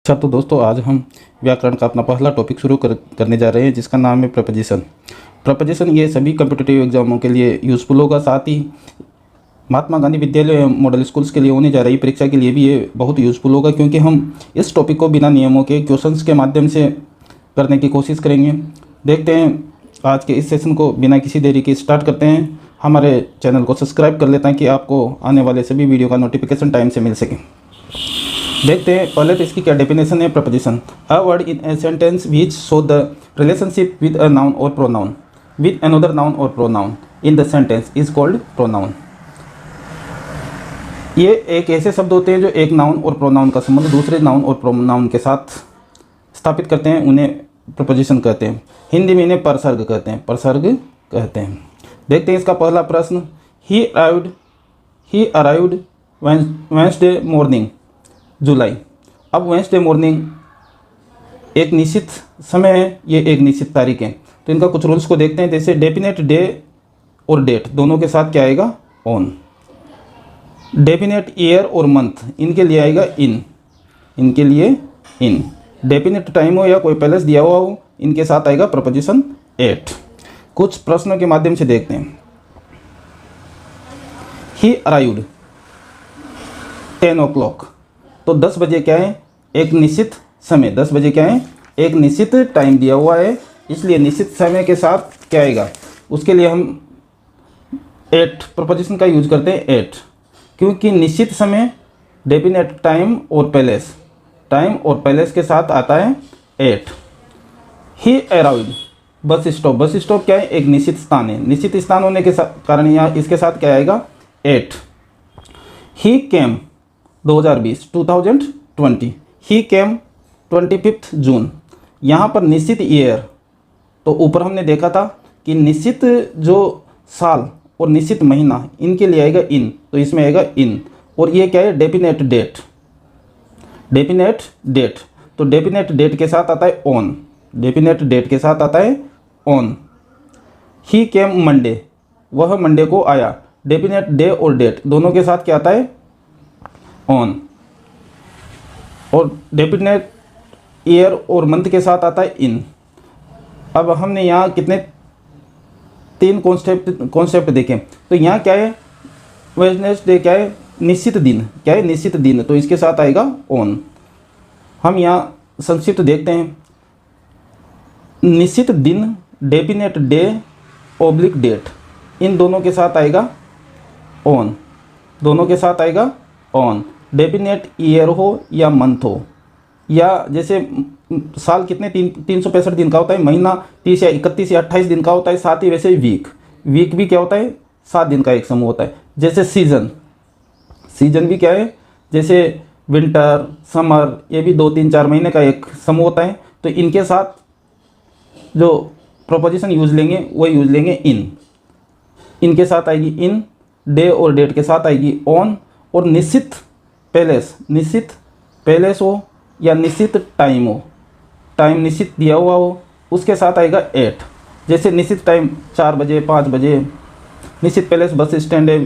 अच्छा, तो दोस्तों आज हम व्याकरण का अपना पहला टॉपिक शुरू करने जा रहे हैं, जिसका नाम है प्रपोजिशन। प्रपोजिशन ये सभी कम्पिटिटिव एग्जामों के लिए यूज़फुल होगा, साथ ही महात्मा गांधी विद्यालय मॉडल स्कूल्स के लिए होने जा रही परीक्षा के लिए भी ये बहुत यूज़फुल होगा, क्योंकि हम इस टॉपिक को बिना नियमों के क्वेश्चंस के माध्यम से करने की कोशिश करेंगे। देखते हैं आज के इस सेशन को बिना किसी देरी के स्टार्ट करते हैं। हमारे चैनल को सब्सक्राइब कर लेते हैं कि आपको आने वाले सभी वीडियो का नोटिफिकेशन टाइम से मिल सके। देखते हैं पहले तो इसकी क्या डेफिनेशन है। Preposition a word in a sentence which show the relationship with a noun और प्रोनाउन विद अनदर नाउन और pronoun in the sentence is called pronoun. ये एक ऐसे शब्द होते हैं जो एक नाउन और प्रोनाउन का संबंध दूसरे नाउन और प्रोनाउन के साथ स्थापित करते हैं, उन्हें प्रपोजिशन कहते हैं। हिंदी में इन्हें परसर्ग कहते हैं, परसर्ग कहते हैं। देखते हैं इसका पहला प्रश्न। ही अराइव्ड वेंसडे मॉर्निंग जुलाई। अब वेंसडे मॉर्निंग एक निश्चित समय है, ये एक निश्चित तारीख है, तो इनका कुछ रूल्स को देखते हैं। जैसे डेफिनेट डे और डेट दोनों के साथ क्या आएगा? ऑन। डेफिनेट ईयर और मंथ इनके लिए आएगा इन, इनके लिए इन। डेफिनेट टाइम हो या कोई पैलेस दिया हुआ हो, इनके साथ आएगा प्रपोजिशन एट। कुछ प्रश्नों के माध्यम से देखते हैं। ही अराइव्ड 10 o'clock, तो 10 बजे क्या है? एक निश्चित समय। 10 बजे क्या है? एक निश्चित टाइम दिया हुआ है, इसलिए निश्चित समय के साथ क्या आएगा? उसके लिए हम एट प्रपोजिशन का यूज करते हैं, एट, क्योंकि निश्चित समय डेफिनेट टाइम और पैलेस, टाइम और पैलेस के साथ आता है at. He arrived bus stop, bus stop क्या है? एक निश्चित स्थान है, निश्चित स्थान होने के कारण यहाँ इसके साथ क्या आएगा? एट। ही केम 2020 ही केम 25 जून। यहाँ पर निश्चित ईयर, तो ऊपर हमने देखा था कि निश्चित जो साल और निश्चित महीना इनके लिए आएगा इन, तो इसमें आएगा इन। और ये क्या है? डेफिनेट डेट, डेफिनेट डेट, तो डेफिनेट डेट के साथ आता है ऑन, डेफिनेट डेट के साथ आता है ऑन। ही केम मंडे, वह मंडे को आया। डेफिनेट डे और डेट दोनों के साथ क्या आता है? ऑन। और डेफिनेट ईयर और मंथ के साथ आता है इन। अब हमने यहाँ कितने 3 कॉन्सेप्ट देखे, तो यहाँ क्या है? वेडनेसडे क्या है? निश्चित दिन, क्या है? निश्चित दिन, तो इसके साथ आएगा ऑन। हम यहाँ संक्षिप्त देखते हैं। निश्चित दिन, डेफिनेट डे ऑब्लिक डेट, इन दोनों के साथ आएगा ऑन, दोनों के साथ आएगा ऑन। डेफिनेट ईयर हो या मंथ हो, या जैसे साल कितने 365 दिन का होता है, महीना 30 या 31 या 28 दिन का होता है, साथ ही वैसे वीक भी क्या होता है? 7 दिन का एक समूह होता है। जैसे सीजन भी क्या है? जैसे विंटर, समर, ये भी 2, 3, 4 महीने का एक समूह होता है। तो इनके साथ जो प्रपोजिशन यूज लेंगे वो यूज लेंगे इन, इनके साथ आएगी इन। डे और डेट के साथ आएगी ऑन। और निश्चित पैलेस हो या निश्चित टाइम हो, टाइम निश्चित दिया हुआ हो, उसके साथ आएगा एट। जैसे निश्चित टाइम 4 बजे, 5 बजे, निश्चित पैलेस बस स्टैंड है,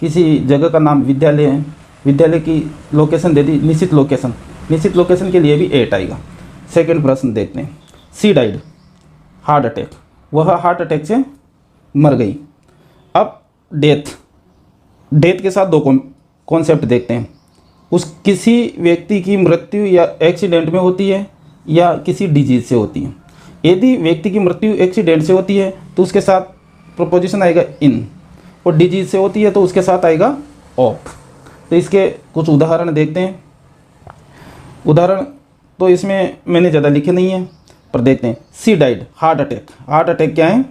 किसी जगह का नाम विद्यालय है, विद्यालय की लोकेशन दे दी, निश्चित लोकेशन के लिए भी एट आएगा। सेकंड प्रश्न देखते हैं। सी डाइड हार्ट अटैक, वह हार्ट अटैक से मर गई। अब डेथ के साथ 2 कॉन्सेप्ट देखते हैं। किसी व्यक्ति की मृत्यु या एक्सीडेंट में होती है या किसी डिजीज से होती है। यदि व्यक्ति की मृत्यु एक्सीडेंट से होती है तो उसके साथ प्रपोजिशन आएगा इन, और डिजीज से होती है तो उसके साथ आएगा ऑफ। तो इसके कुछ उदाहरण देखते हैं। उदाहरण तो इसमें मैंने ज़्यादा लिखे नहीं है, पर देखते हैं। सी डाइड हार्ट अटैक क्या है?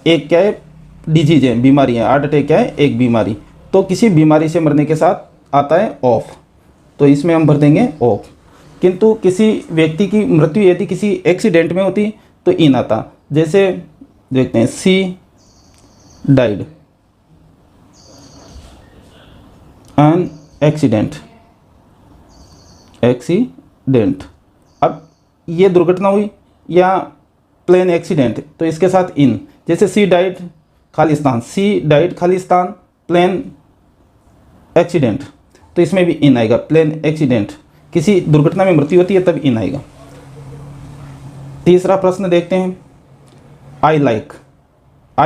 एक क्या है? डिजीज है, बीमारी है। हार्ट अटैक क्या है? एक बीमारी। तो किसी बीमारी से मरने के साथ आता है ऑफ, तो इसमें हम भर देंगे ऑफ। किंतु किसी व्यक्ति की मृत्यु यदि किसी एक्सीडेंट में होती तो इन आता। जैसे देखते हैं, सी डाइड एन एक्सीडेंट। अब ये दुर्घटना हुई या प्लेन एक्सीडेंट, तो इसके साथ इन। जैसे सी डाइड खाली स्थान, प्लेन एक्सीडेंट, तो इसमें भी इन आएगा, प्लेन एक्सीडेंट। किसी दुर्घटना में मृत्यु होती है तब इन आएगा। तीसरा प्रश्न देखते हैं, आई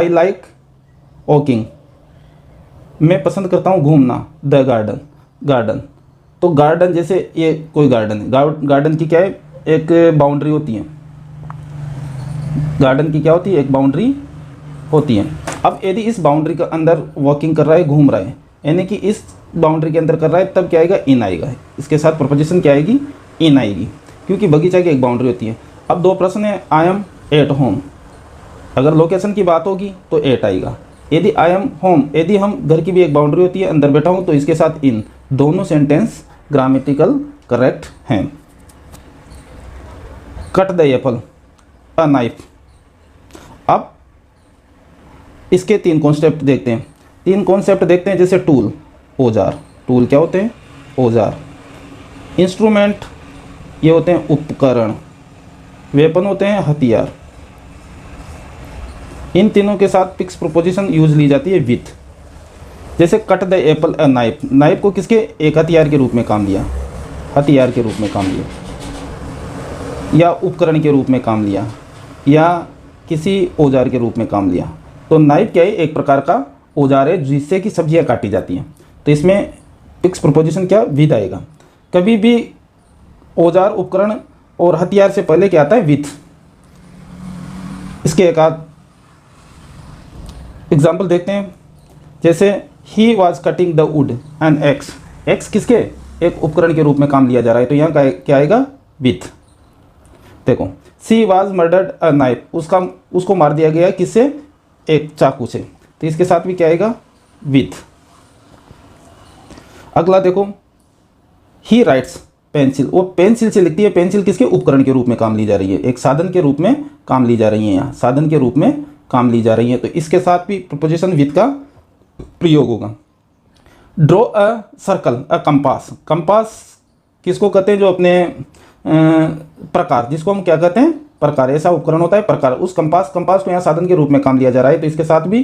लाइक वॉकिंग, मैं पसंद करता हूँ घूमना, द गार्डन। तो गार्डन जैसे ये कोई गार्डन है, गार्डन की क्या है, एक बाउंड्री होती है, गार्डन की क्या होती है, एक बाउंड्री होती है। अब यदि इस बाउंड्री के अंदर वॉकिंग कर रहा है, घूम रहा है, यानी कि इस बाउंड्री के अंदर कर रहा है, तब क्या आएगा, इन आएगा। इसके साथ प्रपोजिशन क्या आएगी, इन आएगी, क्योंकि बगीचा की एक बाउंड्री होती है। अब दो प्रश्न है, आई एम एट होम, अगर लोकेशन की बात होगी तो एट आएगा। यदि आई एम होम, यदि हम घर की भी एक बाउंड्री होती है, अंदर बैठा हूँ, तो इसके साथ इन। दोनों सेंटेंस ग्रामेटिकल करेक्ट हैं। Cut the Apple, a knife. अब इसके तीन कॉन्सेप्ट देखते हैं। जैसे टूल, औजार, टूल क्या होते हैं, औजार। इंस्ट्रूमेंट, ये होते हैं उपकरण। वेपन होते हैं हथियार। इन तीनों के साथ फिक्स प्रोपोजिशन यूज ली जाती है विथ। जैसे cut the Apple, a knife, knife को किसके, एक हथियार के रूप में काम लिया, हथियार के रूप में काम लिया, या उपकरण के रूप में काम लिया, या किसी औजार के रूप में काम लिया। तो नाइफ क्या है, एक प्रकार का औजार है जिससे कि सब्जियां काटी जाती हैं। तो इसमें फिक्स प्रोपोजिशन क्या, विद आएगा। कभी भी औजार, उपकरण और हथियार से पहले क्या आता है, विथ। इसके एक आध एग्जाम्पल देखते हैं। जैसे he was cutting the wood and x, x किसके, एक उपकरण के रूप में काम लिया जा रहा है, तो यहाँ क्या आएगा, विथ। देखो, सी वॉज मर्डर्ड अ नाइफ, उसको मार दिया गया किससे, एक चाकू से, तो इसके साथ भी क्या आएगा, विथ। अगला देखो, ही राइट्स पेंसिल, वो पेंसिल से लिखती है। पेंसिल किसके, उपकरण के रूप में काम ली जा रही है, एक साधन के रूप में काम ली जा रही है, यहाँ साधन के रूप में काम ली जा रही है, तो इसके साथ भी प्रपोजिशन विथ का प्रयोग होगा। Draw a circle, a compass, compass किसको कहते हैं, जो अपने प्रकार, जिसको हम क्या कहते हैं, प्रकार, ऐसा उपकरण होता है प्रकार, उस कंपास को यहाँ साधन के रूप में काम लिया जा रहा है, तो इसके साथ भी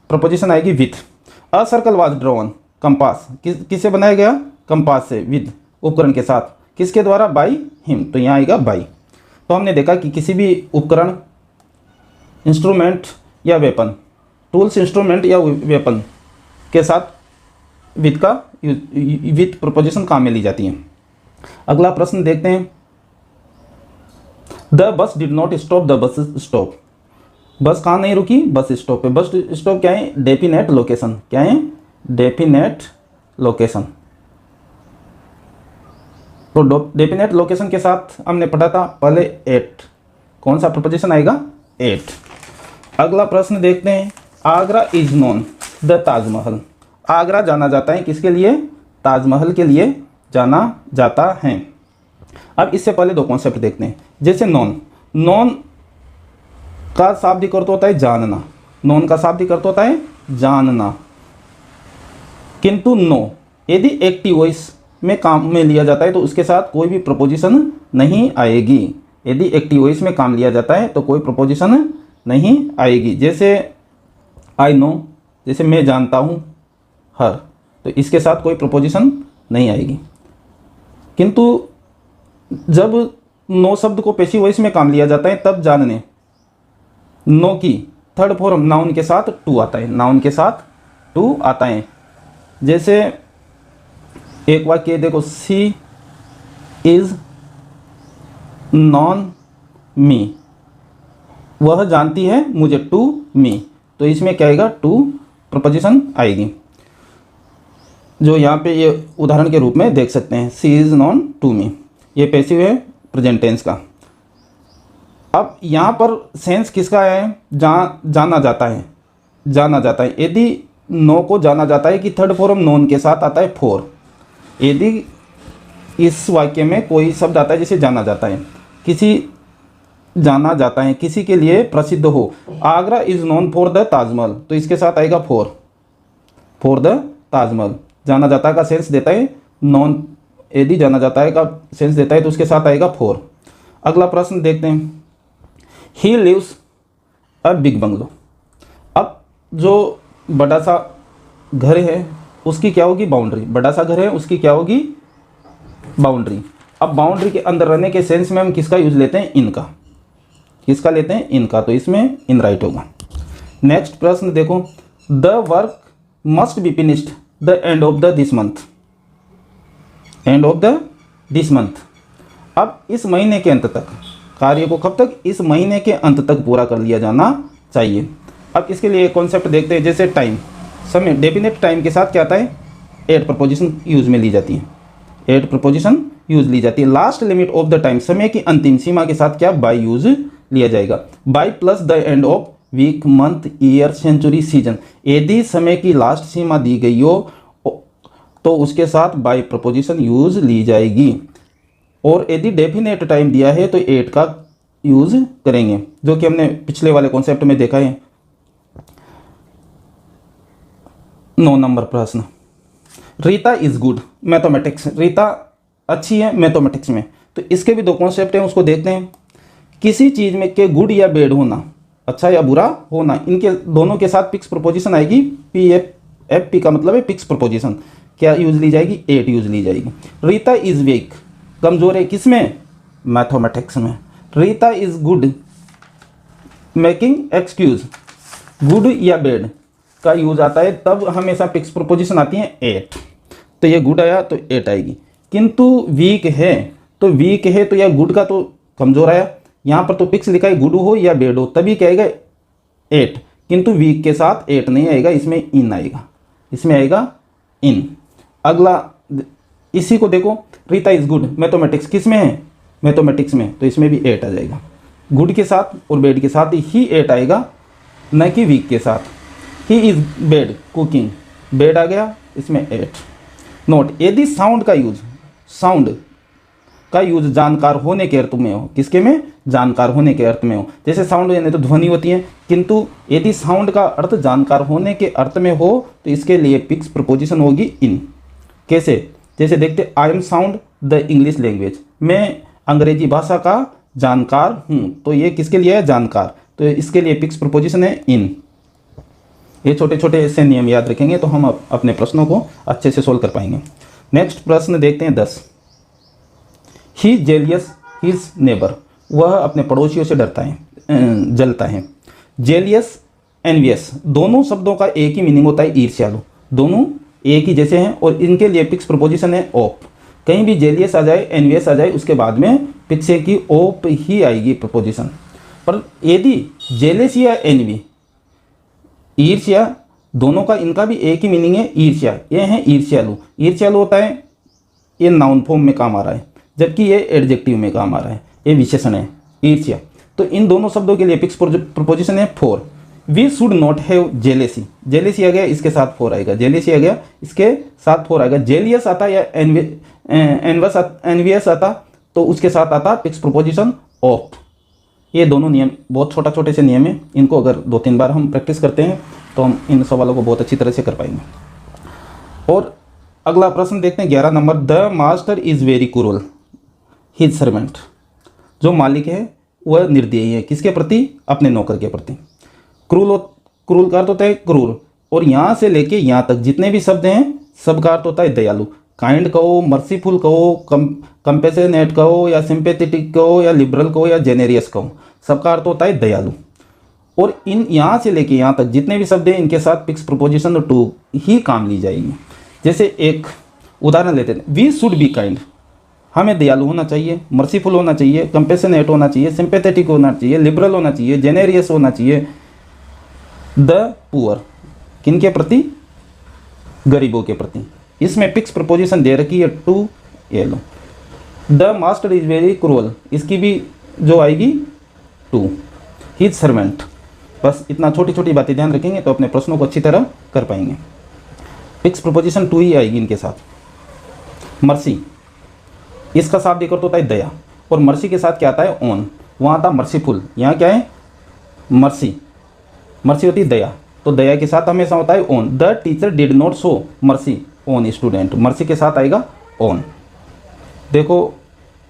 प्रपोजिशन आएगी with. A circle was drawn, compass किससे बनाया गया, कंपास से, विद उपकरण के साथ, किसके द्वारा, बाई हिम, तो यहाँ आएगा बाई। तो हमने देखा कि किसी भी उपकरण, इंस्ट्रूमेंट या वेपन, टूल्स, इंस्ट्रूमेंट या वेपन के साथ विथ प्रपोजिशन काम में ली जाती हैं। अगला प्रश्न देखते हैं, the bus did not stop, the bus stop, बस कहाँ नहीं रुकी, बस स्टॉप पे। बस स्टॉप क्या है, डेफिनेट लोकेशन, क्या है, डेफिनेट लोकेशन। तो डेफिनेट लोकेशन के साथ हमने पढ़ा था पहले एट, कौन सा प्रपोजिशन आएगा, एट। अगला प्रश्न देखते हैं, Agra is known, the Taj Mahal, Agra जाना जाता है किसके लिए, ताजमहल के लिए जाना जाता है। अब इससे पहले दो कॉन्सेप्ट देखते हैं। जैसे नॉन का शाब्दिक अर्थ होता है जानना, नॉन का शाब्दिक अर्थ होता है जानना, किंतु नो यदि एक्टिव वॉइस में काम में लिया जाता है तो उसके साथ कोई भी प्रपोजिशन नहीं आएगी। यदि एक्टिव वॉइस में काम लिया जाता है तो कोई प्रपोजिशन नहीं आएगी। जैसे आई नो, जैसे मैं जानता हूँ, हर, तो इसके साथ कोई प्रपोजिशन नहीं आएगी। किंतु जब नो शब्द को पैसिव वॉइस में काम लिया जाता है तब जानने, नो की थर्ड फॉर्म नाउन के साथ टू आता है, नाउन के साथ टू आता है। जैसे एक वाक्य देखो, सी इज नॉन मी, वह जानती है मुझे, टू मी, तो इसमें क्या आएगा, टू प्रपोजिशन आएगी, जो यहाँ पे ये उदाहरण के रूप में देख सकते हैं, सी इज नॉन टू मी, ये पैसिव है प्रेजेंट टेंस का। अब यहाँ पर सेंस किसका है, जाना जाता है, जाना जाता है। यदि नो को जाना जाता है कि थर्ड फॉर्म नोन के साथ आता है फोर। यदि इस वाक्य में कोई शब्द आता है जैसे जाना जाता है, किसी जाना जाता है, किसी के लिए प्रसिद्ध हो, Agra is known for the Taj Mahal, तो इसके साथ आएगा फॉर द ताजमहल। जाना जाता का सेंस देता है नॉन, यदि जाना जाता है का सेंस देता है तो उसके साथ आएगा फॉर। अगला प्रश्न देखते हैं, he lives a big bungalow. अब जो बड़ा सा घर है उसकी क्या होगी, बाउंड्री, बड़ा सा घर है उसकी क्या होगी, बाउंड्री। अब बाउंड्री के अंदर रहने के सेंस में हम किसका यूज लेते हैं, इनका। किसका लेते हैं, इनका, तो इसमें इन राइट होगा। नेक्स्ट प्रश्न देखो, the work must be finished the end of the this month, end of the this month. अब इस महीने के अंत तक, कार्य को कब तक, इस महीने के अंत तक पूरा कर लिया जाना चाहिए। अब इसके लिए कॉन्सेप्ट देखते हैं, जैसे टाइम, समय, डेफिनेट टाइम के साथ क्या आता है, एट प्रपोजिशन यूज में ली जाती है, एट प्रपोजिशन यूज ली जाती है। Last limit of the time, समय की अंतिम सीमा के साथ क्या, बाय यूज लिया जाएगा। By plus the end of week, month, year, century, season. यदि समय की लास्ट सीमा दी गई हो तो उसके साथ बाय प्रपोजिशन यूज ली जाएगी, और यदि डेफिनेट टाइम दिया है तो एट का यूज करेंगे, जो कि हमने पिछले वाले कॉन्सेप्ट में देखा है। 9 नंबर प्रश्न, Rita is good mathematics, Rita अच्छी है मैथमेटिक्स में। तो इसके भी 2 कॉन्सेप्ट हैं, उसको देखते हैं। किसी चीज़ में के गुड या बैड होना, अच्छा या बुरा होना, इनके दोनों के साथ फिक्स प्रपोजिशन आएगी, पी एफ पी का मतलब है फिक्स प्रपोजिशन। क्या यूज ली जाएगी, एट यूज ली जाएगी। रीता इज वीक, कमजोर है किसमें, मैथमेटिक्स में। Rita is good making excuse, good या बैड का यूज आता है तब हमेशा फिक्स प्रपोजिशन आती है एट। तो ये गुड आया तो एट आएगी। किंतु वीक है, तो वीक है तो या गुड का तो कमजोर आया, यहाँ पर तो फिक्स लिखा है गुड हो या बैड हो, तभी क्या आएगा एट। किंतु वीक के साथ एट नहीं आएगा, इसमें इन आएगा, इसमें आएगा इन। अगला इसी को देखो, रीता इज गुड मैथमेटिक्स किस में है, मैथमेटिक्स में, तो इसमें भी एट आ जाएगा। गुड के साथ और बैड के साथ ही एट आएगा, न कि वीक के साथ। He is bad cooking, bad आ गया, इसमें एट। नोट, यदि साउंड का यूज, साउंड का यूज जानकार होने के अर्थ में हो, किसके में, जानकार होने के अर्थ में हो। जैसे साउंड यानी तो ध्वनि होती है, किंतु यदि साउंड का अर्थ जानकार होने के अर्थ में हो तो इसके लिए फिक्स प्रपोजिशन होगी इन। कैसे, जैसे देखते, I am sound the English language, मैं अंग्रेजी भाषा का जानकार हूँ, तो ये किसके लिए है, जानकार, तो इसके लिए फिक्स प्रपोजिशन है इन। ये छोटे छोटे ऐसे नियम याद रखेंगे तो हम अपने प्रश्नों को अच्छे से सोल्व कर पाएंगे। नेक्स्ट प्रश्न देखते हैं 10, ही जेलियस हिज नेबर, वह अपने पड़ोसियों से डरता है, जलता है। जेलियस एनवियस, दोनों शब्दों का एक ही मीनिंग होता है, ईर्ष्यालु, दोनों एक ही जैसे हैं और इनके लिए फिक्स प्रपोजिशन है ऑफ। कहीं भी जेलियस आ जाए, एनवियस आ जाए, उसके बाद में फिक्स है कि ऑफ ही आएगी प्रपोजिशन। पर यदि जेलियस या एनवी, ईर्ष्या, दोनों का इनका भी एक ही मीनिंग है, ईर्ष्या, ये है ईर्ष्यालु। ईर्ष्यालु होता है, ये नाउन फॉर्म में काम आ रहा है, जबकि ये एडजेक्टिव में काम आ रहा है, ये विशेषण है ईर्ष्या। तो इन दोनों शब्दों के लिए फिक्स प्रपोजिशन है for. We should not have jealousy, jealousy आ गया, इसके साथ फोर आएगा, जेलेसी आ गया, इसके साथ फोर आएगा। जेलियस आता या एनवियस आता तो उसके साथ आता फिक्स प्रपोजिशन ऑफ। ये दोनों नियम बहुत छोटा छोटे से नियम हैं, इनको अगर 2-3 बार हम प्रैक्टिस करते हैं तो हम इन सवालों को बहुत अच्छी तरह से कर पाएंगे। और अगला प्रश्न देखते हैं 11 number, the master is very cruel his servant, जो मालिक है वह निर्दयी है, किसके प्रति, अपने नौकर के प्रति। क्रूर का अर्थ होता है क्रूर, और यहाँ से लेके यहाँ तक जितने भी शब्द हैं सबका अर्थ होता है दयालु। काइंड कहो, मर्सीफुल कहो, कंपेशनेट कहो, या सिंपैथेटिक कहो, या लिबरल कहो, या जेनेरियस कहो, सबका अर्थ होता है दयालु। और इन यहाँ से लेके यहाँ तक जितने भी शब्द हैं इनके साथ फिक्स प्रपोजिशन टू ही काम ली जाएगी। जैसे एक उदाहरण लेते हैं, वी शुड बी काइंड, हमें दयालु होना चाहिए, मर्सीफुल होना चाहिए, कंपेशनेट होना चाहिए, सिंपैथेटिक होना चाहिए, लिबरल होना चाहिए, जेनेरियस होना चाहिए। द पुअर, किनके प्रति, गरीबों के प्रति। इसमें फिक्स प्रपोजिशन दे रखी है टू, ये लो। The master is very cruel, इसकी भी जो आएगी टू। हिज सर्वेंट, बस इतना छोटी छोटी बातें ध्यान रखेंगे तो अपने प्रश्नों को अच्छी तरह कर पाएंगे। फिक्स प्रपोजिशन टू ही आएगी इनके साथ। मर्सी, इसका शाब्दिक अर्थ होता है दया, और मर्सी के साथ क्या आता है, ऑन। वहाँ था मर्सीफुल, यहाँ क्या है, मर्सी, मर्सी होती है दया, तो दया के साथ हमेशा होता है on. The teacher did not show mercy on student, mercy के साथ आएगा ऑन। देखो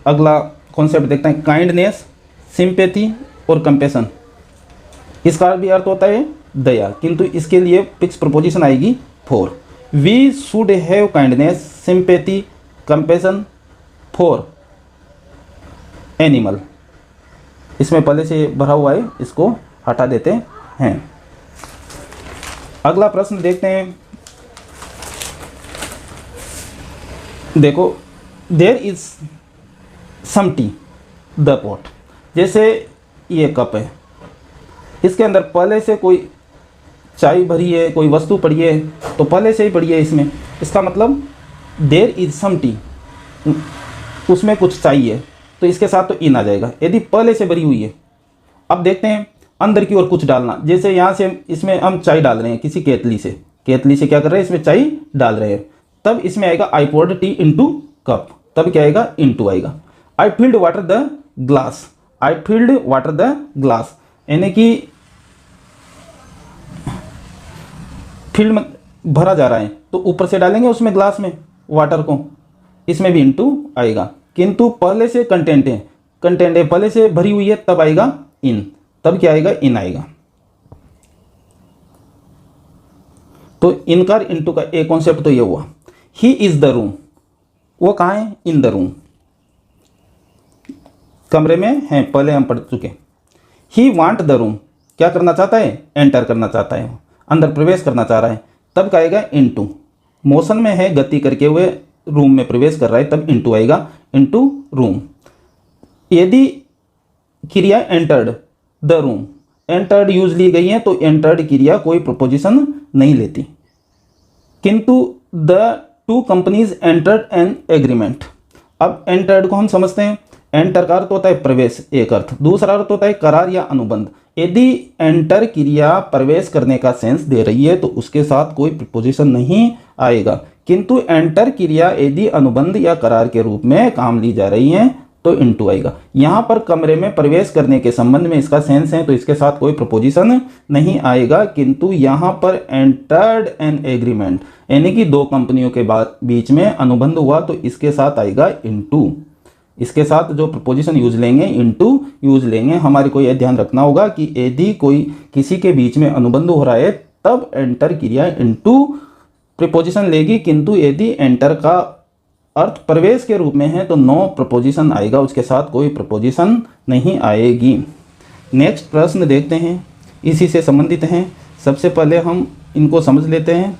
अगला कॉन्सेप्ट देखते हैं, काइंडनेस, सिंपैथी और कंपैशन, इसका भी अर्थ होता है दया, किंतु इसके लिए फिक्स प्रपोजिशन आएगी for. We should have kindness, sympathy, compassion for animal, इसमें पहले से भरा हुआ है, इसको हटा देते हैं। अगला प्रश्न देखते हैं। देखो, there is some tea the pot, जैसे ये कप है, इसके अंदर पहले से कोई चाय भरी है, कोई वस्तु पड़ी है, तो पहले से ही पड़ी है इसमें, इसका मतलब देयर इज सम टी, उसमें कुछ चाहिए, तो इसके साथ तो इन आ जाएगा यदि पहले से भरी हुई है। अब देखते हैं अंदर की ओर कुछ डालना, जैसे यहाँ से इसमें हम चाय डाल रहे हैं किसी केतली से, क्या कर रहे हैं, इसमें चाय डाल रहे हैं, तब इसमें आएगा I poured tea into cup, तब क्या आएगा, इनटू आएगा। I filled water the glass, I filled water the glass, यानी कि फील्ड में भरा जा रहा है, तो ऊपर से डालेंगे उसमें ग्लास में वाटर को, इसमें भी इनटू आएगा, किंतु पहले से कंटेंट है पहले से भरी हुई है, तब आएगा इन, तब क्या आएगा, इन आएगा। तो इनकार इनटू का एक कॉन्सेप्ट तो ये हुआ। ही इज द रूम, वो कहाँ है, इन द रूम, कमरे में है, पहले हम पढ़ चुके। ही वांट द रूम, क्या करना चाहता है, एंटर करना चाहता है, अंदर प्रवेश करना चाह रहा है, तब का आएगा इनटू। मोशन में है, गति करके हुए रूम में प्रवेश कर रहा है, तब इनटू आएगा, इनटू रूम। यदि क्रिया entered the room, entered use ली गई है, तो एंटर्ड क्रिया कोई प्रपोजिशन नहीं लेती, किंतु the two companies entered an agreement. अब एंटर्ड को हम समझते हैं, एंटर का अर्थ होता है प्रवेश, एक अर्थ, दूसरा अर्थ होता है करार या अनुबंध। यदि एंटर क्रिया प्रवेश करने का सेंस दे रही है तो उसके साथ कोई प्रीपोजिशन नहीं आएगा, किंतु एंटर क्रिया यदि अनुबंध या करार के रूप में काम ली जा रही है तो इनटू आएगा। यहाँ पर कमरे में प्रवेश करने के संबंध में इसका सेंस है, तो इसके साथ कोई प्रपोजिशन नहीं आएगा, किंतु यहाँ पर एंटर्ड एन एग्रीमेंट, यानी कि दो कंपनियों के बीच में अनुबंध हुआ, तो इसके साथ आएगा इनटू। इसके साथ जो प्रपोजिशन यूज लेंगे, इनटू यूज लेंगे। हमारे को यह ध्यान रखना होगा कि यदि कोई किसी के बीच में अनुबंध हो रहा है तब एंटर क्रिया इनटू प्रीपोजिशन लेगी, किंतु यदि एंटर का अर्थ प्रवेश के रूप में है तो नो प्रपोजिशन आएगा, उसके साथ कोई प्रपोजिशन नहीं आएगी। नेक्स्ट प्रश्न देखते हैं, इसी से संबंधित हैं। सबसे पहले हम इनको समझ लेते हैं।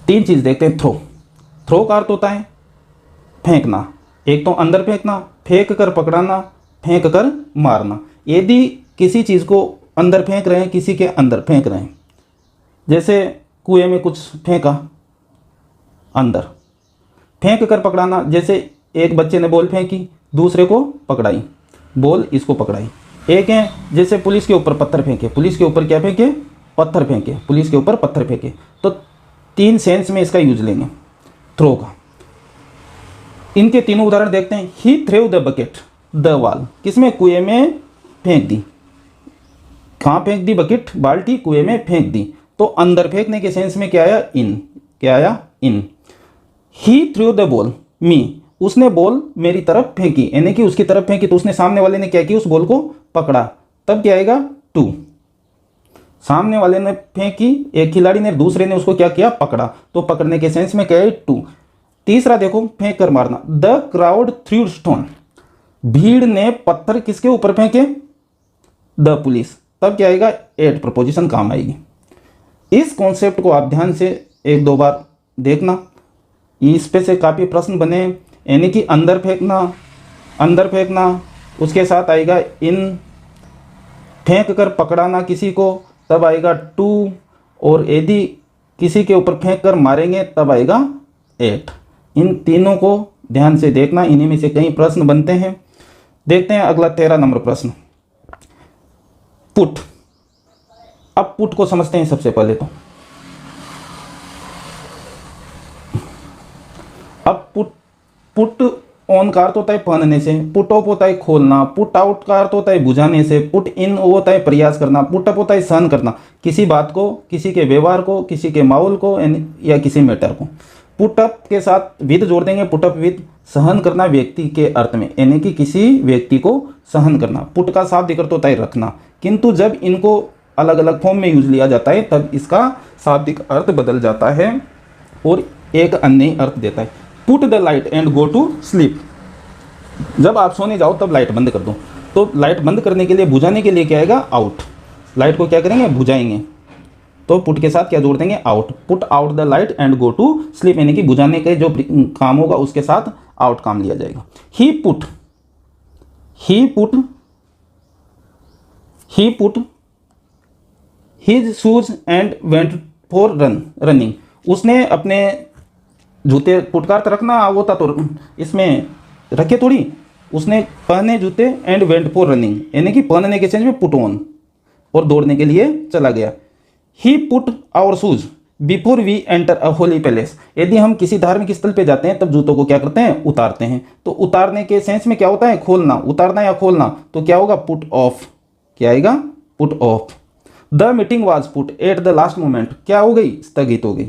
तीन चीज़ देखते हैं। थ्रो का अर्थ होता है फेंकना, एक तो अंदर फेंकना, फेंक कर पकड़ाना, फेंक कर मारना। यदि किसी चीज़ को अंदर फेंक रहे हैं, किसी के अंदर फेंक रहे हैं, जैसे कुएं में कुछ फेंका अंदर, फेंक कर पकड़ाना, जैसे एक बच्चे ने बॉल फेंकी, दूसरे को पकड़ाई, बॉल इसको पकड़ाई। एक है जैसे पुलिस के ऊपर पत्थर फेंके, पुलिस के ऊपर क्या फेंके, पत्थर फेंके, पुलिस के ऊपर पत्थर फेंके। तो तीन सेंस में इसका यूज लेंगे थ्रो का। इनके तीनों उदाहरण देखते हैं। ही थ्रेव द बकेट द वॉल, किसमें, कुएं में फेंक दी। कहाँ फेंक दी, बकेट बाल्टी कुएं में फेंक दी, तो अंदर फेंकने के सेंस में क्या आया, इन, क्या आया, इन। ही थ्रू द बॉल मी, उसने बॉल मेरी तरफ फेंकी, यानी कि उसकी तरफ फेंकी, तो उसने सामने वाले ने क्या किया, उस बॉल को पकड़ा, तब क्या आएगा, टू। सामने वाले ने फेंकी, एक खिलाड़ी ने, दूसरे ने उसको क्या किया, पकड़ा, तो पकड़ने के सेंस में क्या है, टू। तीसरा देखो, फेंक कर मारना। द क्राउड थ्रू स्टोन, भीड़ ने पत्थर किसके ऊपर फेंके, द पुलिस, तब क्या आएगा, एट प्रपोजिशन काम आएगी। इस कॉन्सेप्ट को आप ध्यान से एक दो बार देखना, इस पे से काफ़ी प्रश्न बने, यानी कि अंदर फेंकना, उसके साथ आएगा इन, फेंक कर पकड़ाना किसी को, तब आएगा टू, और यदि किसी के ऊपर फेंक कर मारेंगे तब आएगा एट। इन तीनों को ध्यान से देखना, इन्हीं में से कई प्रश्न बनते हैं। देखते हैं अगला 13 नंबर प्रश्न, पुट। अब पुट को समझते हैं सबसे पहले तो। अब पुट ऑन का अर्थ होता है पहनने से, पुट ऑफ होता है खोलना, पुट आउट का अर्थ होता है बुझाने से, पुट इन वो होता है प्रयास करना, पुट अप होता है सहन करना, किसी बात को, किसी के व्यवहार को, किसी के माहौल को या किसी मैटर को। पुट अप के साथ विद जोड़ देंगे, पुट अप विद, सहन करना व्यक्ति के अर्थ में, यानी कि किसी व्यक्ति को सहन करना। पुट का शाब्दिक अर्थ होता है रखना, किंतु जब इनको अलग अलग फॉर्म में यूज लिया जाता है तब इसका शाब्दिक अर्थ बदल जाता है और एक अन्य अर्थ देता है। Put the light and go to sleep, जब आप सोने जाओ तब लाइट बंद कर दो। तो लाइट बंद करने के लिए, बुझाने के लिए क्या आएगा, आउट। लाइट को क्या करेंगे, बुझाएंगे। तो पुट के साथ क्या जोड़ देंगे, out. Put out the light and go to sleep, यानी कि बुझाने के जो काम होगा उसके साथ आउट काम लिया जाएगा। He put his shoes and went for running. उसने अपने जूते पुटकार तो रखना होता तो इसमें रखे थोड़ी, उसने पहने जूते एंड वेंट फॉर रनिंग, यानी कि पहनने के चेंज में पुट ऑन, और दौड़ने के लिए चला गया। He put our shoes before we enter a holy palace. यदि हम किसी धार्मिक स्थल पे जाते हैं तब जूतों को क्या करते हैं, उतारते हैं। तो उतारने के सेंस में क्या होता है, खोलना, उतारना या खोलना। तो क्या होगा, पुट ऑफ। क्या आएगा, put off. The meeting was put at the last moment. क्या हो गई, स्थगित हो गई।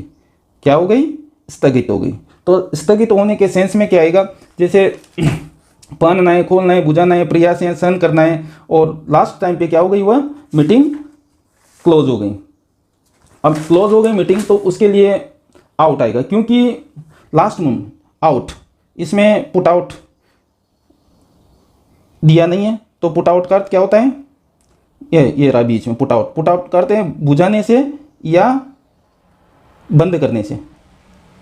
क्या हो गई, स्थगित हो गई। तो स्थगित होने के सेंस में क्या आएगा, जैसे पहनना है, खोलना है, बुझाना है, प्रयास है, सहन करना है, और लास्ट टाइम पे क्या हो गई, वह मीटिंग क्लोज हो गई। अब क्लोज हो गई मीटिंग, तो उसके लिए आउट आएगा, क्योंकि लास्ट मोमेंट आउट, इसमें पुट आउट दिया नहीं है। तो पुट आउट का अर्थ क्या होता है, ये रहा बीच में पुट आउट। पुट आउट करते हैं बुझाने से या बंद करने से।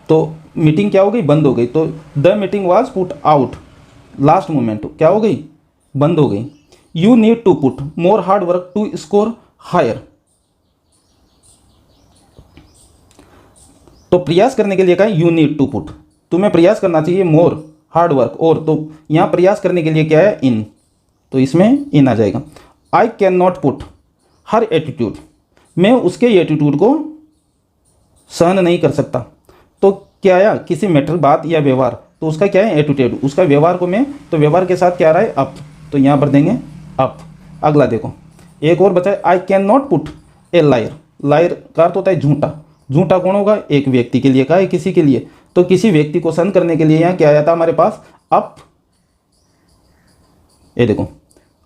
तो मीटिंग क्या हो गई, बंद हो गई। तो the meeting was put out, last moment क्या हो गई, बंद हो गई। You need to put more hard work to score higher. तो प्रयास करने के लिए कहा यू नीड टू पुट, तुम्हें प्रयास करना चाहिए, मोर हार्ड वर्क, और। तो यहाँ प्रयास करने के लिए क्या है, इन, तो इसमें इन आ जाएगा। आई can not put her attitude, मैं उसके एटीट्यूड को सहन नहीं कर सकता। तो क्या आया, किसी मैटर, बात या व्यवहार, तो उसका क्या है, एटीट्यूड, उसका व्यवहार को मैं, तो व्यवहार के साथ क्या आ रहा है, अप, तो यहाँ पर देंगे अप। अगला देखो, एक और बचा है, I can not put a liar. Liar का अर्थ होता है झूठा। झूठा कौन होगा, एक व्यक्ति के लिए कहा है, किसी के लिए। तो किसी व्यक्ति को सहन करने के लिए यहाँ क्या आया था हमारे पास, अप। ये देखो,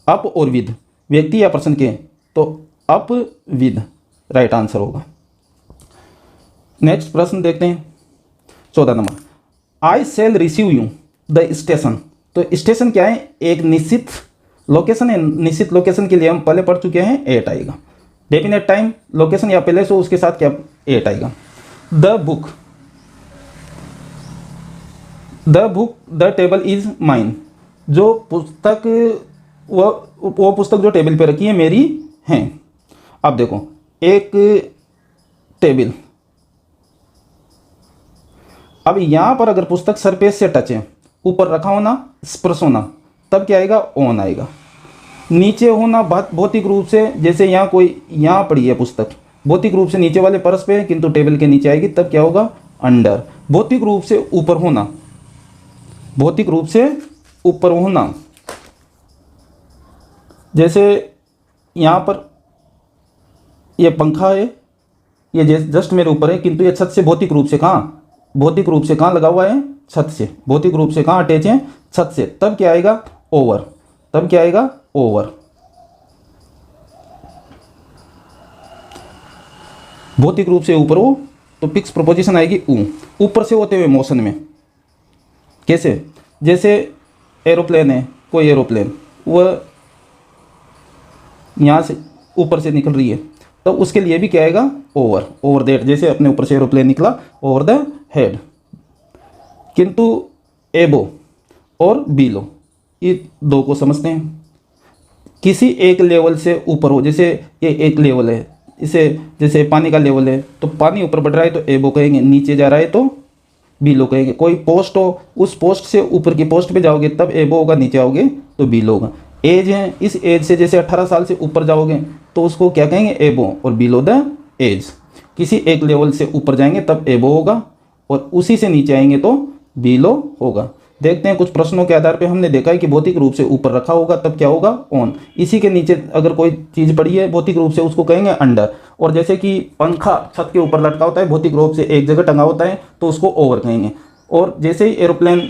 अप और विद, व्यक्ति या पर्सन के, तो अप विद राइट आंसर होगा। नेक्स्ट प्रश्न देखते हैं, 14 नंबर। I shall receive you the station. तो स्टेशन क्या है, एक निश्चित लोकेशन है। निश्चित लोकेशन के लिए हम पहले पढ़ चुके हैं, एट आएगा। डेफिनेट टाइम, लोकेशन या प्लेस हो, उसके साथ क्या, एट आएगा। The book the table is mine. जो पुस्तक, वो पुस्तक जो टेबल पे रखी है मेरी हैं। अब देखो, एक टेबल, अब यहां पर अगर पुस्तक सरफेस से टच है, ऊपर रखा होना, स्पर्श होना, तब क्या आएगा, ऑन आएगा। नीचे होना भौतिक रूप से, जैसे यहाँ कोई, यहाँ पड़ी है पुस्तक, भौतिक रूप से नीचे वाले परस पे है, किंतु टेबल के नीचे आएगी, तब क्या होगा, अंडर। भौतिक रूप से ऊपर होना, भौतिक रूप से ऊपर होना, जैसे यहाँ पर ये पंखा है, ये जस्ट मेरे ऊपर है, किंतु ये छत से भौतिक रूप से कहाँ, भौतिक रूप से कहाँ लगा हुआ है, छत से। भौतिक रूप से कहाँ अटैच है, छत से। तब क्या आएगा, ओवर। तब क्या आएगा, ओवर। भौतिक रूप से ऊपर हो तो फिक्स प्रोपोजिशन आएगी ऊ। ऊपर से होते हुए मोशन में, कैसे, जैसे एरोप्लेन है, कोई एरोप्लेन, वह यहाँ से ऊपर से निकल रही है, तो उसके लिए भी क्या आएगा, ओवर। ओवर दैट, जैसे अपने ऊपर से एरोप्लेन निकला, ओवर द हेड। किंतु एबो और बीलो, ये दो को समझते हैं। किसी एक लेवल से ऊपर हो, जैसे ये एक लेवल है, इसे जैसे पानी का लेवल है, तो पानी ऊपर बढ़ रहा है तो एबो कहेंगे, नीचे जा रहा है तो बीलो कहेंगे। कोई पोस्ट हो, उस पोस्ट से ऊपर की पोस्ट पे जाओगे तब एबो होगा, नीचे आओगे तो बीलो होगा। एज है, इस एज से जैसे 18 साल से ऊपर जाओगे तो उसको क्या कहेंगे, एबो और बिलो द एज। किसी एक लेवल से ऊपर जाएंगे तब एबो होगा, और उसी से नीचे आएंगे तो बिलो होगा। देखते हैं कुछ प्रश्नों के आधार पे हमने देखा है कि भौतिक रूप से ऊपर रखा होगा तब क्या होगा, ऑन। इसी के नीचे अगर कोई चीज़ पड़ी है भौतिक रूप से, उसको कहेंगे अंडर। और जैसे कि पंखा छत के ऊपर लटका होता है, भौतिक रूप से एक जगह टंगा होता है, तो उसको ओवर कहेंगे। और जैसे ही एरोप्लेन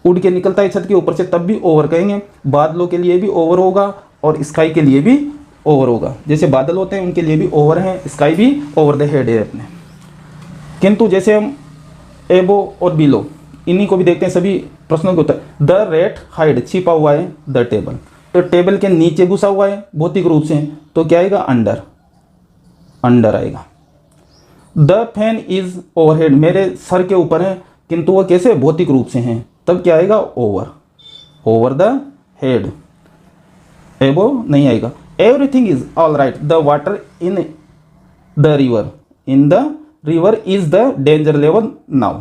उड़ के निकलता है छत के ऊपर से, तब भी ओवर कहेंगे। बादलों के लिए भी ओवर होगा और स्काई के लिए भी ओवर होगा। जैसे बादल होते हैं उनके लिए भी ओवर हैं, स्काई भी ओवर द हेड है अपने। किंतु जैसे हम एबो और बिलो, इन्हीं को भी देखते हैं, सभी प्रश्नों के उत्तर। द रेट हाइड, छिपा हुआ है द टेबल, तो टेबल के नीचे घुसा हुआ है भौतिक रूप से, तो क्या आएगा अंडर, अंडर आएगा। द फैन इज ओवरहेड, मेरे सर के ऊपर है किंतु वह कैसे भौतिक रूप से हैं, तब क्या आएगा ओवर, ओवर द हेड, एबो नहीं आएगा। Everything is all right, the water in the river, in the river is the danger level now,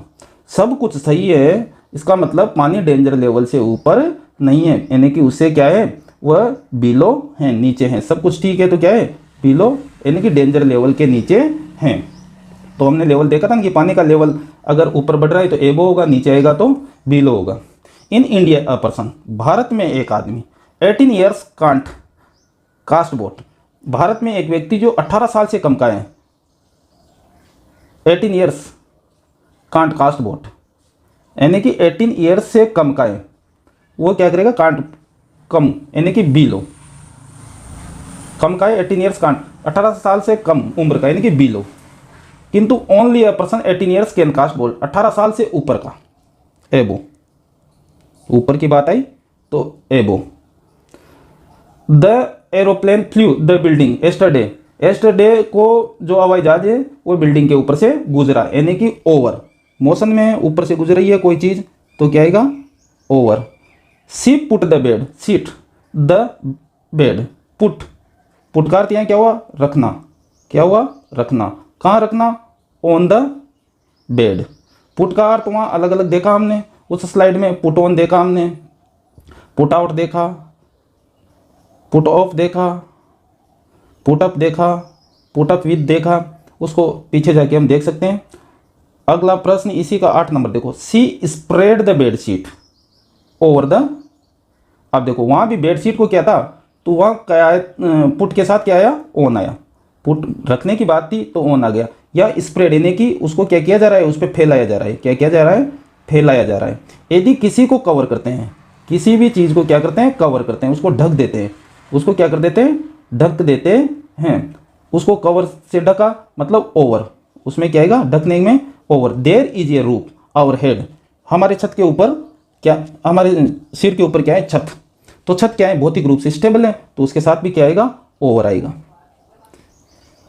सब कुछ सही है, इसका मतलब पानी डेंजर लेवल से ऊपर नहीं है, यानी कि उससे क्या है वह बिलो है, नीचे है, सब कुछ ठीक है तो क्या है बिलो, यानी कि डेंजर लेवल के नीचे हैं। तो हमने लेवल देखा था ना कि पानी का लेवल अगर ऊपर बढ़ रहा है तो एबो होगा, नीचे आएगा तो बिलो होगा। इन इंडिया अ पर्सन, भारत में एक आदमी 18 ईयर्स कांट कास्ट बोट, भारत में एक व्यक्ति जो 18 साल से कम का है, 18 ईयर्स कांट कास्ट बोट, यानी कि 18 ईयर्स से कम का है, वो क्या करेगा कांट कम, यानी कि बिलो, कम का है 18 ईयर्स कांट, 18 साल से कम उम्र का यानी कि बिलो, किंतु only a person 18 years can cast vote, 18 साल से ऊपर का, एबो, ऊपर की बात आई तो एबो। The aeroplane flu the building yesterday, yesterday को जो हवाई जहाज है वो बिल्डिंग के ऊपर से गुजरा, यानी कि ओवर, मोशन में ऊपर से गुजर रही है कोई चीज़ तो क्या आएगा over. She put the bed, sheet the bed, put, put का अर्थ यहाँ क्या हुआ रखना, क्या हुआ रखना, कहाँ रखना ऑन द बेड, पुट का अर्थ वहाँ अलग अलग देखा हमने उस स्लाइड में, पुट ऑन देखा हमने, पुट आउट देखा, पुट ऑफ देखा, पुट अप देखा, पुट अप विद देखा, उसको पीछे जाके हम देख सकते हैं। अगला प्रश्न इसी का 8 नंबर देखो, she spread the bedsheet over the, अब देखो वहाँ भी बेडशीट को क्या था तो वहाँ क्या आया, पुट के साथ क्या आया ऑन आया, पुट रखने की बात थी तो ऑन आ गया, या स्प्रेड यानी कि उसको क्या किया जा रहा है उस पर फैलाया जा रहा है, क्या किया जा रहा है फैलाया जा रहा है। यदि किसी को कवर करते हैं, किसी भी चीज़ को क्या करते हैं कवर करते हैं, उसको ढक देते हैं, उसको क्या कर देते हैं ढक देते हैं, उसको कवर से ढका मतलब ओवर, उसमें क्या आएगा ढकने में over. There is a roof our head, हमारे छत के ऊपर क्या, हमारे सिर के ऊपर क्या है छत, तो छत क्या है भौतिक रूप से स्टेबल है तो उसके साथ भी क्या आएगा ओवर आएगा।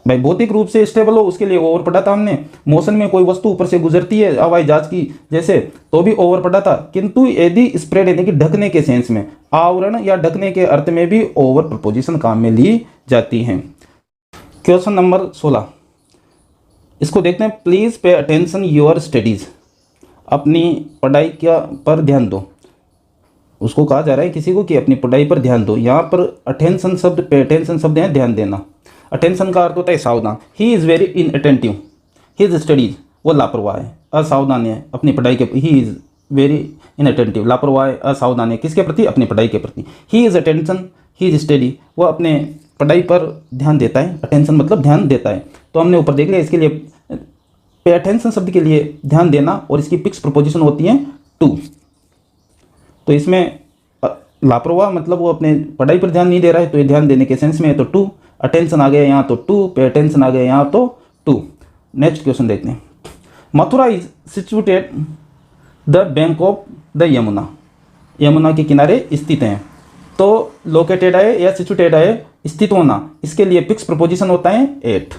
भाई भौतिक रूप से स्टेबल हो उसके लिए ओवर पढ़ा था हमने, मोशन में कोई वस्तु ऊपर से गुजरती है हवाई जहाज की जैसे तो भी ओवर पढ़ा था, किंतु यदि स्प्रेड यानी कि ढकने के सेंस में, आवरण या ढकने के अर्थ में भी ओवर प्रपोजिशन काम में ली जाती है। क्वेश्चन नंबर 16 इसको देखते हैं, please pay attention your studies, अपनी पढ़ाई क्या पर ध्यान दो, उसको कहा जा रहा है किसी को कि अपनी पढ़ाई पर ध्यान दो। यहाँ पर अटेंशन शब्द पे अटेंशन शब्द है ध्यान देना, अटेंशन का अर्थ होता है सावधान, he is very in attentive, his studies वो लापरवाह है असावधान है अपनी पढ़ाई के, he is very in attentive लापरवाह है असावधान है किसके प्रति अपनी पढ़ाई के प्रति। He is attention he is study, वो अपने पढ़ाई पर ध्यान देता है, अटेंशन मतलब ध्यान देता है, तो हमने ऊपर देख लिया। इसके लिए पे अटेंशन शब्द के लिए ध्यान देना और इसकी फिक्स प्रपोजिशन होती है टू, तो इसमें लापरवाह मतलब वो अपने पढ़ाई पर ध्यान नहीं दे रहा है तो ये ध्यान देने के सेंस में है तो टू, अटेंशन आ गया यहाँ तो टू, पे अटेंशन आ गया यहाँ तो टू। नेक्स्ट क्वेश्चन देखते हैं, Mathura is situated the bank of the Yamuna, Yamuna के किनारे स्थित हैं, तो लोकेटेड है या सिचुएटेड है स्थित होना, इसके लिए फिक्स प्रपोजिशन होता है एट,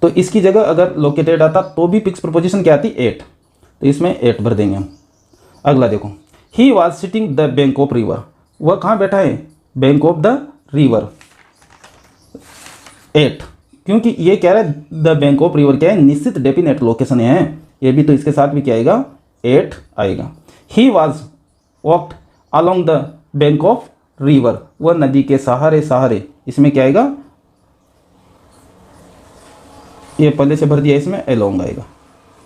तो इसकी जगह अगर लोकेटेड आता तो भी फिक्स प्रपोजिशन क्या आती एट, तो इसमें एट भर देंगे हम। अगला देखो, he was sitting the bank of river, वह कहाँ बैठा है bank of the river, at, क्योंकि ये कह रहा है द बैंक ऑफ रिवर क्या है निश्चित डेफिनेट लोकेशन है, ये भी तो इसके साथ भी क्या आएगा एट आएगा। He was walked along the bank of river, वह नदी के सहारे सहारे, इसमें क्या आएगा ये पहले से भर दिया इसमें अलोंग आएगा,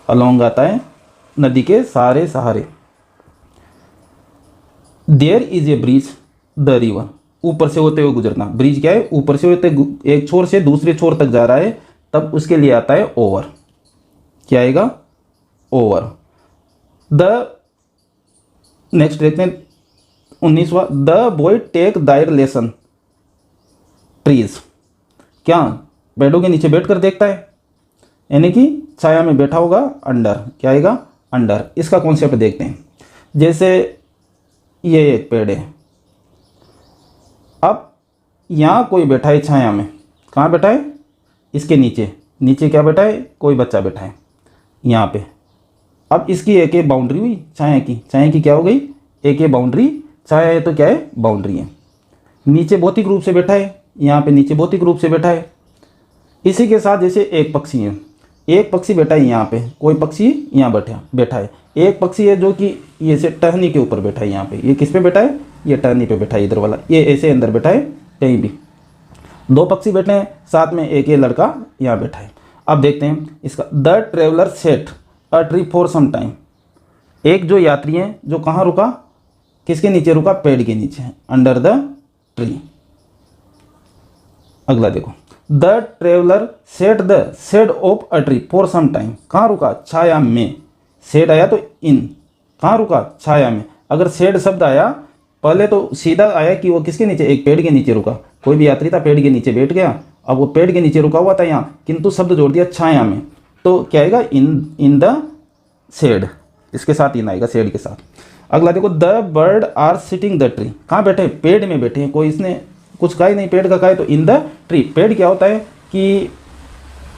अलोंग आता है नदी के सहारे सहारे। There is a bridge the river, ऊपर से होते हुए गुजरना, ब्रिज क्या है ऊपर से होते एक छोर से दूसरे छोर तक जा रहा है तब उसके लिए आता है ओवर, क्या आएगा ओवर। द नेक्स्ट देखते हैं 19वां, द बॉय टेक दायर लेसन ट्रीज, क्या पेड़ों के नीचे बैठ कर देखता है, यानी कि छाया में बैठा होगा अंडर, क्या आएगा अंडर, इसका कॉन्सेप्ट देखते हैं। जैसे ये एक पेड़ है, अब यहाँ कोई बैठा है छाया में, कहाँ बैठा है, इसके नीचे, नीचे क्या बैठा है, कोई बच्चा बैठा है यहाँ पे। अब इसकी एक ये बाउंड्री हुई छाया की, छाया की क्या हो गई, एक ये बाउंड्री, छाया है तो क्या है, बाउंड्री है। नीचे भौतिक रूप से बैठा है, यहाँ पे नीचे भौतिक रूप से बैठा है। इसी के साथ जैसे एक पक्षी है, एक पक्षी बैठा है यहाँ पे, कोई पक्षी यहाँ बैठा है, एक पक्षी है जो कि ये से टहनी के ऊपर बैठा है यहाँ पे, ये किस पे बैठा है, ये टहनी पे बैठा है इधर वाला, ये ऐसे अंदर बैठा है कहीं भी। दो पक्षी बैठे हैं, साथ में एक ये लड़का यहाँ बैठा है। अब देखते हैं इसका, the traveller sat a tree for some time. एक जो यात्री है जो कहाँ रुका, किसके नीचे रुका, पेड़ के नीचे, अंडर द ट्री। अगला देखो, the traveller sat the shade of a tree for some time. कहाँ रुका, छाया में। शेड आया तो इन, कहाँ रुका, छाया में। अगर शेड शब्द आया पहले तो सीधा आया कि वो किसके नीचे, एक पेड़ के नीचे रुका, कोई भी यात्री था पेड़ के नीचे बैठ गया, अब वो पेड़ के नीचे रुका हुआ था यहाँ, किंतु शब्द जोड़ दिया छाया में, तो क्या आएगा, इन द शेड, इसके साथ इन आएगा, शेड के साथ। अगला देखो, the bird are sitting the tree. कहाँ बैठे हैं, पेड़ में बैठे हैं, कोई इसने कुछ कहा ही नहीं, पेड़ का कहा है तो इन द ट्री। पेड़ क्या होता है कि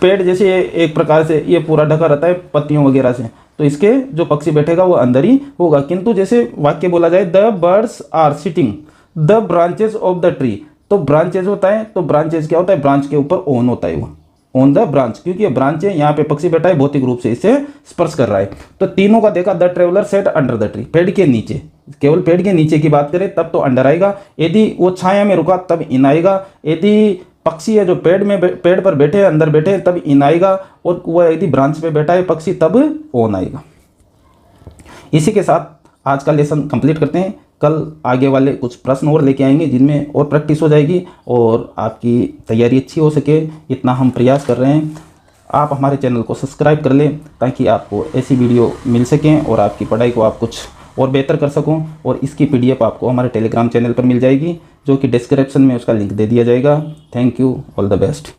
पेड़ जैसे एक प्रकार से ये पूरा ढका रहता है पत्तियों वगैरह से, तो इसके जो पक्षी बैठेगा वो अंदर ही होगा। किंतु जैसे वाक्य बोला जाए, the birds are sitting the branches of the tree, तो ब्रांचेस होता है, तो ब्रांचेस क्या होता है, ब्रांच के ऊपर ऑन होता है, वो ऑन द ब्रांच, क्योंकि ये ब्रांच है, यहाँ पे पक्षी बैठा है, भौतिक रूप से इससे स्पर्श कर रहा है। तो तीनों का देखा, the traveller set under the tree, पेड़ के नीचे, केवल पेड़ के नीचे की बात करें तब तो अंडर आएगा, यदि वो छाया में रुका तब इन आएगा, यदि पक्षी है जो पेड़ पर बैठे हैं, अंदर बैठे हैं, तब इन आएगा, और वह यदि ब्रांच पे बैठा है पक्षी तब ऑन आएगा। इसी के साथ आज का लेसन कंप्लीट करते हैं। कल आगे वाले कुछ प्रश्न और लेके आएंगे जिनमें और प्रैक्टिस हो जाएगी और आपकी तैयारी अच्छी हो सके, इतना हम प्रयास कर रहे हैं। आप हमारे चैनल को सब्सक्राइब कर लें ताकि आपको ऐसी वीडियो मिल सकें और आपकी पढ़ाई को आप कुछ और बेहतर कर सकूं। और इसकी PDF आपको हमारे टेलीग्राम चैनल पर मिल जाएगी, जो कि डिस्क्रिप्शन में उसका लिंक दे दिया जाएगा। Thank you, all the best.